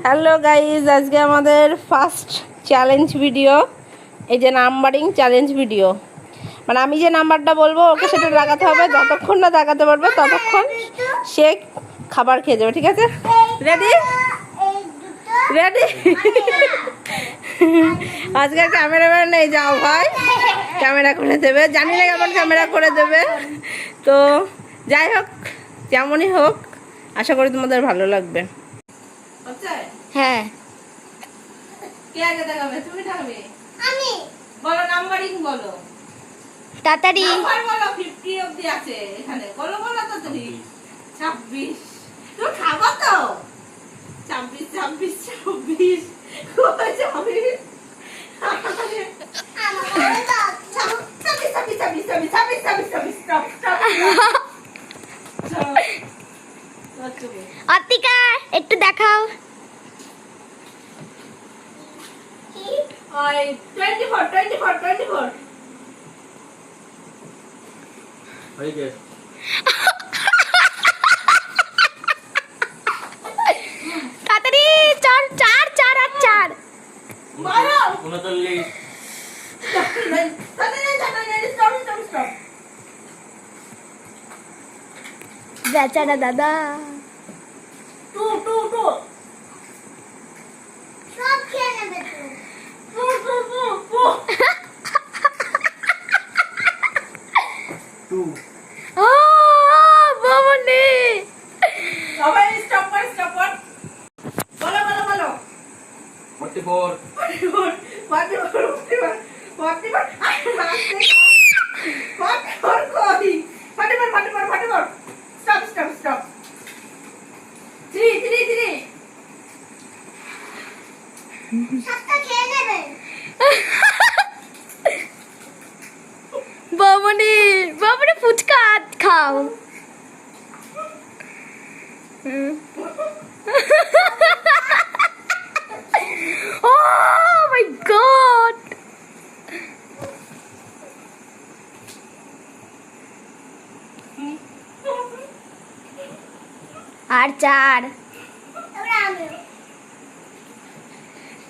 Hello guys, আজকে আমাদের first challenge video. এই যে নাম্বারিং চ্যালেঞ্জ ভিডিও, মানে আমি যে নাম্বারটা বলবো ওকে সেটা লাগাতে হবে। যতক্ষণ না লাগাতে পারবে ততক্ষণ সে খাবার খেয়ে যাবে, ঠিক আছে? Ready ready. আজকে ক্যামেরাম্যান নেই, যাও ভাই ক্যামেরা করে দেবে। জানি না কেমন ক্যামেরা করে দেবে, তো যাই হোক যেমনই হোক আশা করি তোমাদের ভালো লাগবে। হ্যাঁ, কে আগে দেখাবে? তুমি দেখাবে? আমি। বলো নাম্বারিং বলো তাড়াতাড়ি। নাম্বার বলো, 50 অবধি আছে এখানে। বলো বলো তাড়াতাড়ি। 26। তুমি খাবো তো? 26 26 26 কই যাবে? অতিকা একটু দেখাও। 24 24 24 হয়ে গেছে। তাড়াতাড়ি, 4 4 4 আর 4। বলো 39। বেচারা দাদা। 2 2 2 সব খেয়ে নেবে তো। 2 2 2 2 ও বাবানে, সবাই স্টপ কর, স্টপ কর। বলো বলো বলো। 44 44 44 44 কই? 44 44 44 স্টপ স্টপ স্টপ। 3 3 3 সবটা খেয়ে নেবে। বাবানে বাবানে, ফুচকা খাও। ও মাই গড, আর 4।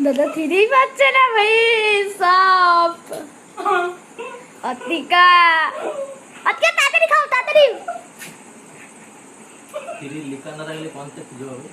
দাদা ফিরেই পাচ্ছে না ভাই সব। অতিকা অতিকা তাড়াতাড়ি খাও, তাড়াতাড়ি। তিরি লিখা না থাকলে কোনতে খুঁজে হবে?